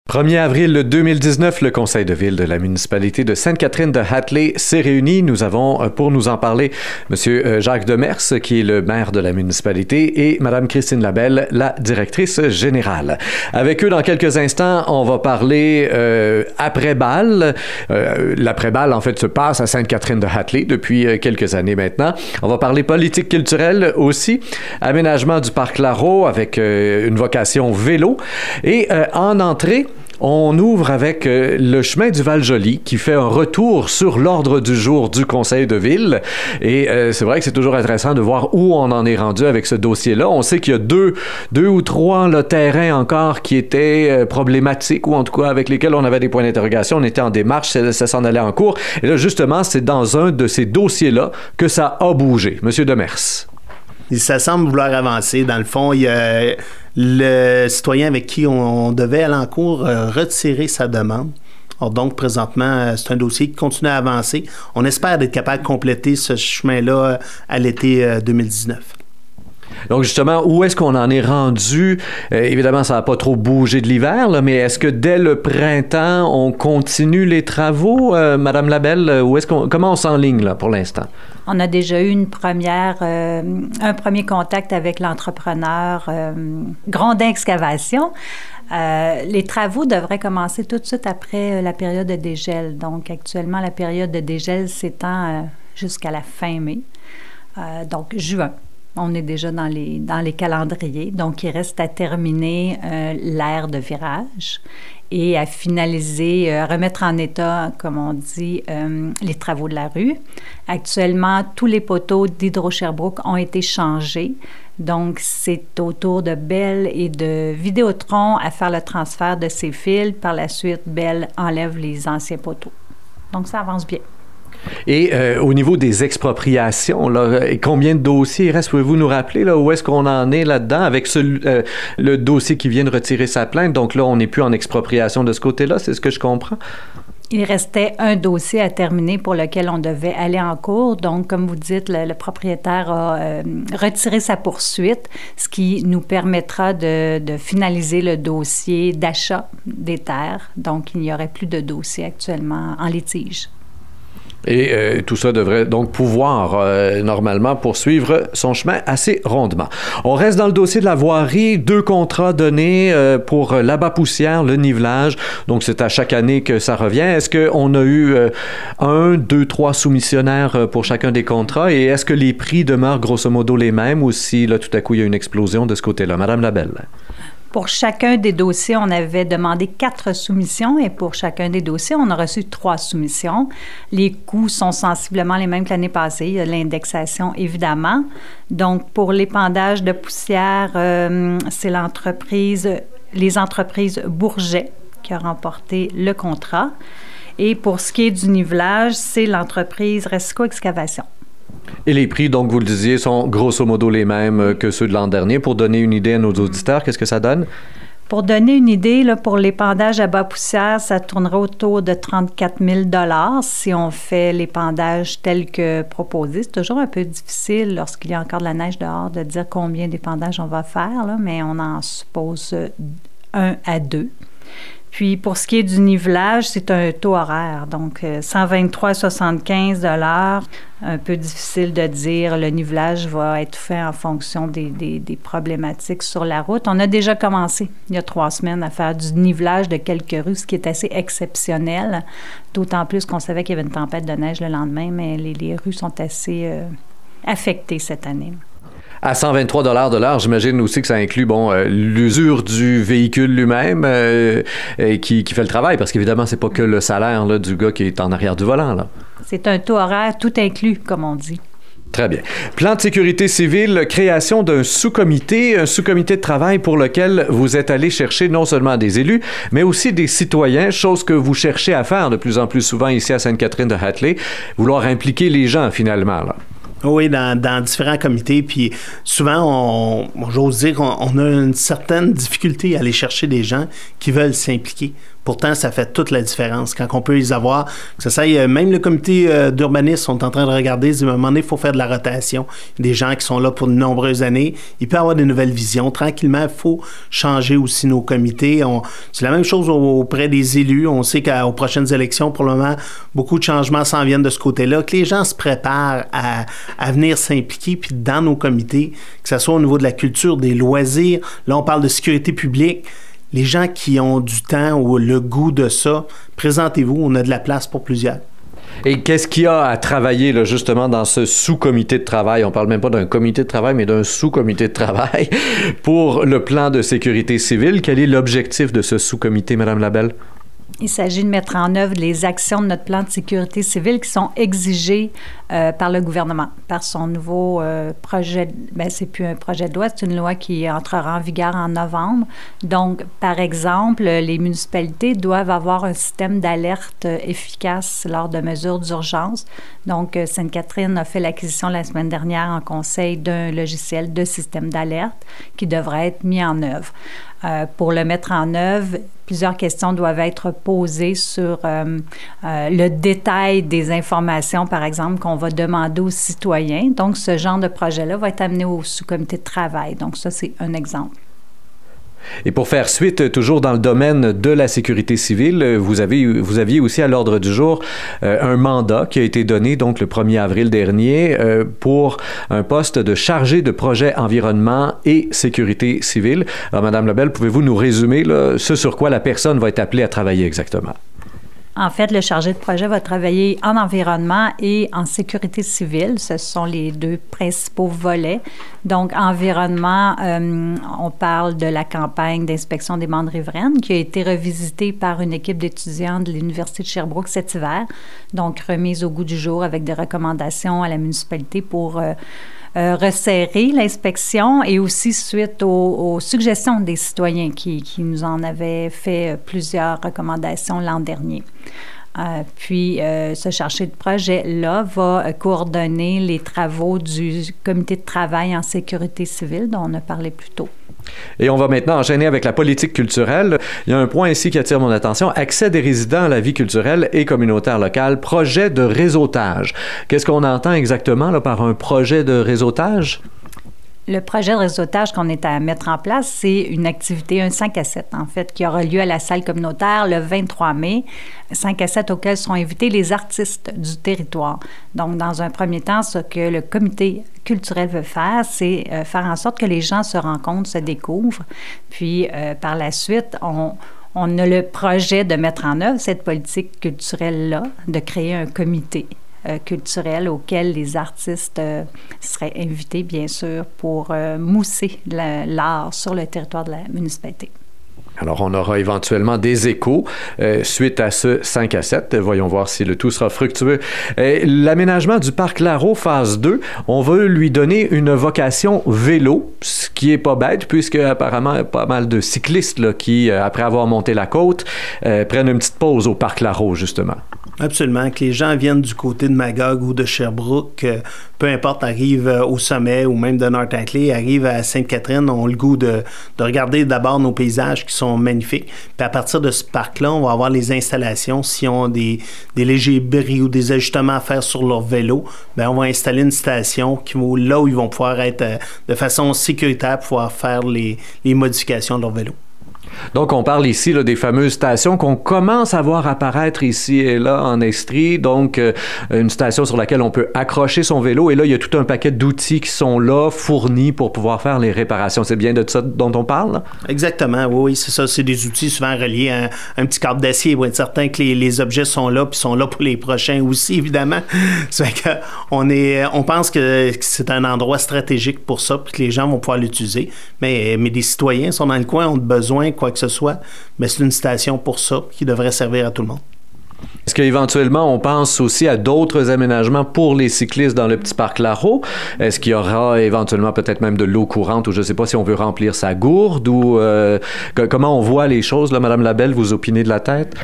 1er avril 2019, le conseil de ville de la municipalité de Sainte-Catherine-de-Hatley s'est réuni. Nous avons, pour nous en parler, M. Jacques Demers, qui est le maire de la municipalité, et Mme Christine Labelle, la directrice générale. Avec eux, dans quelques instants, on va parler après-balle. L'après-balle, en fait, se passe à Sainte-Catherine-de-Hatley depuis quelques années maintenant. On va parler politique culturelle aussi, aménagement du parc Larreau avec une vocation vélo. Et en entrée, on ouvre avec le chemin du Val-Joli qui fait un retour sur l'ordre du jour du conseil de ville. Et c'est vrai que c'est toujours intéressant de voir où on en est rendu avec ce dossier-là. On sait qu'il y a deux ou trois terrains encore qui étaient problématiques ou en tout cas avec lesquels on avait des points d'interrogation. On était en démarche, ça s'en allait en cours. Et là, justement, c'est dans un de ces dossiers-là que ça a bougé. Monsieur Demers. Ça semble vouloir avancer. Dans le fond, il y a le citoyen avec qui on devait aller en cours retirer sa demande. Alors donc, présentement, c'est un dossier qui continue à avancer. On espère être capable de compléter ce chemin-là à l'été 2019. Donc, justement, où est-ce qu'on en est rendu? Évidemment, ça n'a pas trop bougé de l'hiver, là, mais est-ce que dès le printemps, on continue les travaux, Madame Labelle? Comment on s'enligne là, pour l'instant? On a déjà eu un premier contact avec l'entrepreneur Grondin Excavation. Les travaux devraient commencer tout de suite après la période de dégel. Donc, actuellement, la période de dégel s'étend jusqu'à la fin mai, donc juin. On est déjà dans les calendriers. Donc, il reste à terminer l'aire de virage et à finaliser, remettre en état, comme on dit, les travaux de la rue. Actuellement, tous les poteaux d'Hydro-Sherbrooke ont été changés. Donc, c'est au tour de Bell et de Vidéotron à faire le transfert de ces fils. Par la suite, Bell enlève les anciens poteaux. Donc, ça avance bien. Et au niveau des expropriations, là, combien de dossiers il reste? Pouvez-vous nous rappeler là, où est-ce qu'on en est là-dedans avec le dossier qui vient de retirer sa plainte? Donc là, on n'est plus en expropriation de ce côté-là, c'est ce que je comprends? Il restait un dossier à terminer pour lequel on devait aller en cours. Donc, comme vous dites, le propriétaire a retiré sa poursuite, ce qui nous permettra de finaliser le dossier d'achat des terres. Donc, il n'y aurait plus de dossier actuellement en litige. Et tout ça devrait donc pouvoir normalement poursuivre son chemin assez rondement. On reste dans le dossier de la voirie. 2 contrats donnés pour l'abat-poussière, le nivelage. Donc, c'est à chaque année que ça revient. Est-ce qu'on a eu 1, 2, 3 soumissionnaires pour chacun des contrats? Et est-ce que les prix demeurent grosso modo les mêmes ou si là, tout à coup, il y a une explosion de ce côté-là? Madame Labelle. Pour chacun des dossiers, on avait demandé 4 soumissions et pour chacun des dossiers, on a reçu 3 soumissions. Les coûts sont sensiblement les mêmes que l'année passée. Il y a l'indexation, évidemment. Donc, pour l'épandage de poussière, c'est les entreprises Bourget qui a remporté le contrat. Et pour ce qui est du nivelage, c'est l'entreprise Resco Excavation. Et les prix, donc, vous le disiez, sont grosso modo les mêmes que ceux de l'an dernier. Pour donner une idée à nos auditeurs, qu'est-ce que ça donne? Pour donner une idée, là, pour l'épandage à bas poussière, ça tournerait autour de 34 000 $ si on fait l'épandage tel que proposé. C'est toujours un peu difficile lorsqu'il y a encore de la neige dehors de dire combien d'épandages on va faire, là, mais on en suppose 1 à 2. Puis, pour ce qui est du nivelage, c'est un taux horaire, donc 123,75 $. Un peu difficile de dire. Le nivelage va être fait en fonction des problématiques sur la route. On a déjà commencé, il y a 3 semaines, à faire du nivelage de quelques rues, ce qui est assez exceptionnel, d'autant plus qu'on savait qu'il y avait une tempête de neige le lendemain, mais les rues sont assez affectées cette année. À 123 $ de l'heure, j'imagine aussi que ça inclut l'usure du véhicule lui-même qui fait le travail, parce qu'évidemment, c'est pas que le salaire là, du gars qui est en arrière du volant. Là. C'est un taux horaire tout inclus, comme on dit. Très bien. Plan de sécurité civile, création d'un sous-comité de travail pour lequel vous êtes allé chercher non seulement des élus, mais aussi des citoyens, chose que vous cherchez à faire de plus en plus souvent ici à Sainte-Catherine-de-Hatley, vouloir impliquer les gens finalement, là. Oui, dans différents comités. Puis souvent, j'ose dire qu'on a une certaine difficulté à aller chercher des gens qui veulent s'impliquer. Pourtant, ça fait toute la différence. Quand on peut les avoir, que ça y est, même le comité d'urbanisme sont en train de regarder, à un moment donné, il faut faire de la rotation. Des gens qui sont là pour de nombreuses années. Il peut y avoir des nouvelles visions. Tranquillement, il faut changer aussi nos comités. C'est la même chose auprès des élus. On sait qu'aux prochaines élections, pour le moment, beaucoup de changements s'en viennent de ce côté-là. Que les gens se préparent à venir s'impliquer, puis dans nos comités, que ce soit au niveau de la culture, des loisirs. Là, on parle de sécurité publique. Les gens qui ont du temps ou le goût de ça, présentez-vous, on a de la place pour plusieurs. Et qu'est-ce qu'il y a à travailler là, justement dans ce sous-comité de travail? On parle même pas d'un comité de travail, mais d'un sous-comité de travail pour le plan de sécurité civile. Quel est l'objectif de ce sous-comité, Mme Labelle? Il s'agit de mettre en œuvre les actions de notre plan de sécurité civile qui sont exigées par le gouvernement, par son nouveau projet. Bien, c'est plus un projet de loi, c'est une loi qui entrera en vigueur en novembre. Donc, par exemple, les municipalités doivent avoir un système d'alerte efficace lors de mesures d'urgence. Donc, Sainte-Catherine a fait l'acquisition la semaine dernière en conseil d'un logiciel de système d'alerte qui devrait être mis en œuvre. Pour le mettre en œuvre, plusieurs questions doivent être posées sur le détail des informations, par exemple, qu'on va demander aux citoyens. Donc, ce genre de projet-là va être amené au sous-comité de travail. Donc, ça, c'est un exemple. Et pour faire suite, toujours dans le domaine de la sécurité civile, vous aviez aussi à l'ordre du jour un mandat qui a été donné donc le 1er avril dernier pour un poste de chargé de projet environnement et sécurité civile. Alors, Mme Labelle, pouvez-vous nous résumer là, ce sur quoi la personne va être appelée à travailler exactement? En fait, le chargé de projet va travailler en environnement et en sécurité civile. Ce sont les deux principaux volets. Donc, environnement, on parle de la campagne d'inspection des bandes riveraines qui a été revisitée par une équipe d'étudiants de l'Université de Sherbrooke cet hiver. Donc, remise au goût du jour avec des recommandations à la municipalité pour resserrer l'inspection et aussi suite aux suggestions des citoyens qui nous en avaient fait plusieurs recommandations l'an dernier. Puis, ce chargé de projet-là va coordonner les travaux du comité de travail en sécurité civile dont on a parlé plus tôt. Et on va maintenant enchaîner avec la politique culturelle. Il y a un point ici qui attire mon attention. Accès des résidents à la vie culturelle et communautaire locale. Projet de réseautage. Qu'est-ce qu'on entend exactement là, par un projet de réseautage? Le projet de réseautage qu'on est à mettre en place, c'est une activité, un 5 à 7, en fait, qui aura lieu à la salle communautaire le 23 mai. 5 à 7 auxquels seront invités les artistes du territoire. Donc, dans un premier temps, ce que le comité culturel veut faire, c'est faire en sorte que les gens se rencontrent, se découvrent. Puis, par la suite, on a le projet de mettre en œuvre cette politique culturelle-là, de créer un comité culturel auquel les artistes seraient invités, bien sûr, pour mousser l'art sur le territoire de la municipalité. Alors, on aura éventuellement des échos suite à ce 5 à 7. Voyons voir si le tout sera fructueux. L'aménagement du parc Larreau, phase 2, on veut lui donner une vocation vélo, ce qui est pas bête, puisque apparemment, il y a pas mal de cyclistes là, qui, après avoir monté la côte, prennent une petite pause au parc Larreau, justement. Absolument. Que les gens viennent du côté de Magog ou de Sherbrooke, peu importe, arrivent au sommet ou même de North-Atley, arrivent à Sainte-Catherine, ont le goût de regarder d'abord nos paysages qui sont magnifiques. Puis à partir de ce parc-là, on va avoir les installations. S'ils ont des légers bris ou des ajustements à faire sur leur vélo, bien, on va installer une station là où ils vont pouvoir être de façon sécuritaire, pouvoir faire les modifications de leur vélo. Donc, on parle ici là, des fameuses stations qu'on commence à voir apparaître ici et là en Estrie. Donc, une station sur laquelle on peut accrocher son vélo. Et là, il y a tout un paquet d'outils qui sont là, fournis pour pouvoir faire les réparations. C'est bien de ça dont on parle? Là? Exactement, oui, c'est ça. C'est des outils souvent reliés à un petit câble d'acier pour être certain que les objets sont là, puis sont là pour les prochains aussi, évidemment. Ça fait qu'on pense que c'est un endroit stratégique pour ça, puis que les gens vont pouvoir l'utiliser. Mais des citoyens sont dans le coin, ont besoin, quoi que ce soit, mais c'est une station pour ça qui devrait servir à tout le monde. Est-ce qu'éventuellement, on pense aussi à d'autres aménagements pour les cyclistes dans le petit parc Larreau? Est-ce qu'il y aura éventuellement peut-être même de l'eau courante ou je ne sais pas si on veut remplir sa gourde ou comment on voit les choses, là, Mme Labelle, vous opinez de la tête?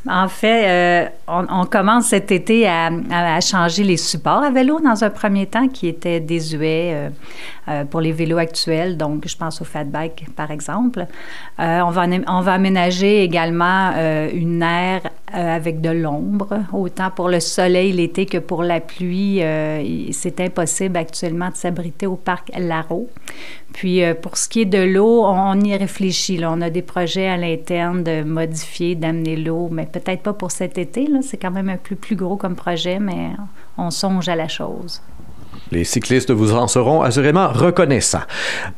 En fait, on commence cet été à changer les supports à vélo dans un premier temps qui étaient désuets pour les vélos actuels. Donc, je pense au fat bike, par exemple. On va aménager également une aire avec de l'ombre, autant pour le soleil l'été que pour la pluie. C'est impossible actuellement de s'abriter au parc Larreau. Puis, pour ce qui est de l'eau, on y réfléchit. Là. On a des projets à l'interne de modifier, d'amener l'eau, mais peut-être pas pour cet été. Là. C'est quand même un peu plus gros comme projet, mais on songe à la chose. Les cyclistes vous en seront assurément reconnaissants.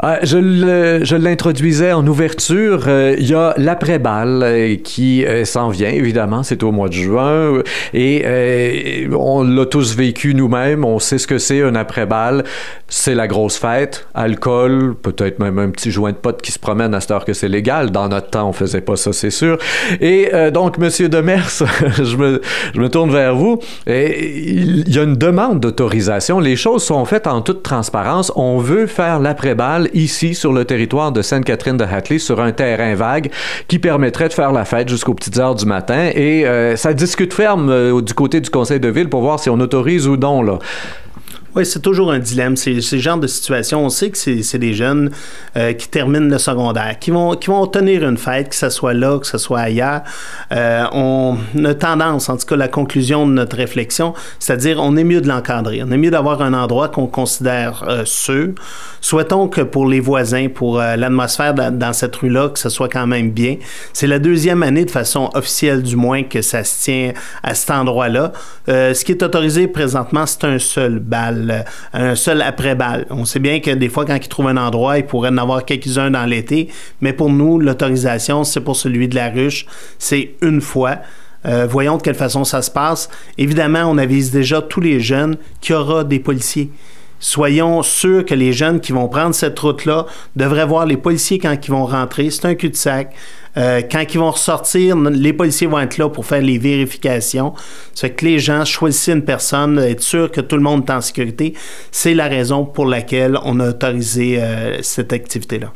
Je l'introduisais en ouverture. Il y a l'après-balle qui s'en vient, évidemment. C'est au mois de juin. Et on l'a tous vécu nous-mêmes. On sait ce que c'est un après-balle. C'est la grosse fête. Alcool, peut-être même un petit joint de potes qui se promène à cette heure que c'est légal. Dans notre temps, on faisait pas ça, c'est sûr. Et donc, Monsieur Demers, je me tourne vers vous. Il y a une demande d'autorisation. Les choses sont faites en toute transparence. On veut faire l'après-balle ici, sur le territoire de Sainte-Catherine-de-Hatley, sur un terrain vague qui permettrait de faire la fête jusqu'aux petites heures du matin. Et ça discute ferme du côté du conseil de ville pour voir si on autorise ou non, là. Oui, c'est toujours un dilemme. C'est le genre de situation. On sait que c'est des jeunes qui terminent le secondaire, qui vont tenir une fête, que ce soit là, que ce soit ailleurs. On a tendance, en tout cas, la conclusion de notre réflexion, c'est-à-dire on est mieux de l'encadrer. On est mieux d'avoir un endroit qu'on considère sûr. Souhaitons que pour les voisins, pour l'atmosphère dans cette rue-là, que ce soit quand même bien. C'est la deuxième année, de façon officielle du moins, que ça se tient à cet endroit-là. Ce qui est autorisé présentement, c'est un seul bal. Un seul après-balle. On sait bien que des fois, quand ils trouvent un endroit, ils pourraient en avoir quelques-uns dans l'été, mais pour nous, l'autorisation, c'est pour celui de la ruche, c'est une fois. Voyons de quelle façon ça se passe. Évidemment, on avise déjà tous les jeunes qu'il y aura des policiers. Soyons sûrs que les jeunes qui vont prendre cette route-là devraient voir les policiers quand ils vont rentrer. C'est un cul-de-sac. Quand ils vont ressortir, les policiers vont être là pour faire les vérifications. Ça fait que les gens choisissent une personne, être sûr que tout le monde est en sécurité. C'est la raison pour laquelle on a autorisé cette activité-là.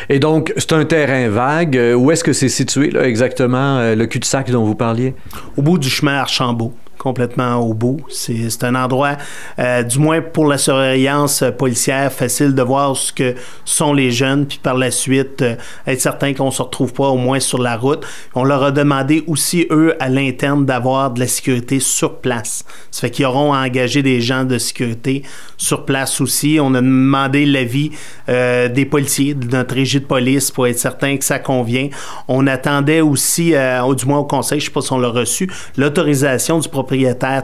Et donc, c'est un terrain vague. Où est-ce que c'est situé, là, exactement, le cul-de-sac dont vous parliez? Au bout du chemin Archambault. Complètement au bout. C'est un endroit, du moins pour la surveillance policière, facile de voir ce que sont les jeunes, puis par la suite, être certain qu'on ne se retrouve pas au moins sur la route. On leur a demandé aussi, eux, à l'interne, d'avoir de la sécurité sur place. Ça fait qu'ils auront engagé des gens de sécurité sur place aussi. On a demandé l'avis des policiers, de notre régie de police, pour être certain que ça convient. On attendait aussi, du moins au conseil, je ne sais pas si on l'a reçu, l'autorisation du propriétaire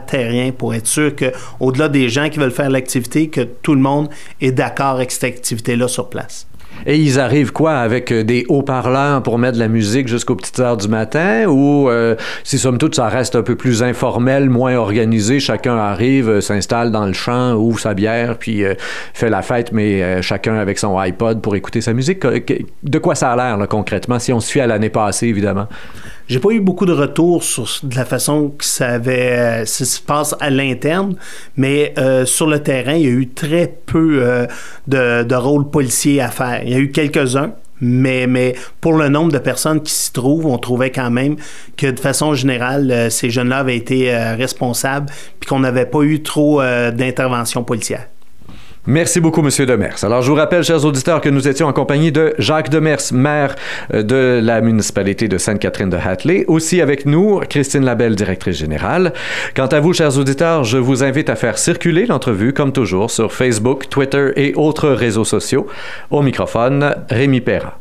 terrien pour être sûr qu'au-delà des gens qui veulent faire l'activité, que tout le monde est d'accord avec cette activité-là sur place. Et ils arrivent quoi, avec des haut-parleurs pour mettre de la musique jusqu'aux petites heures du matin, ou si somme toute ça reste un peu plus informel, moins organisé, chacun arrive, s'installe dans le champ, ouvre sa bière, puis fait la fête, mais chacun avec son iPod pour écouter sa musique. De quoi ça a l'air, là, concrètement, si on se fie à l'année passée, évidemment? J'ai pas eu beaucoup de retours sur de la façon que ça se passe à l'interne, mais sur le terrain, il y a eu très peu de rôles policiers à faire. Il y a eu quelques-uns, mais pour le nombre de personnes qui s'y trouvent, on trouvait quand même que de façon générale, ces jeunes-là avaient été responsables puis qu'on n'avait pas eu trop d'intervention policière. Merci beaucoup, M. Demers. Alors, je vous rappelle, chers auditeurs, que nous étions en compagnie de Jacques Demers, maire de la municipalité de Sainte-Catherine-de-Hatley. Aussi avec nous, Christine Labelle, directrice générale. Quant à vous, chers auditeurs, je vous invite à faire circuler l'entrevue, comme toujours, sur Facebook, Twitter et autres réseaux sociaux. Au microphone, Rémi Perra.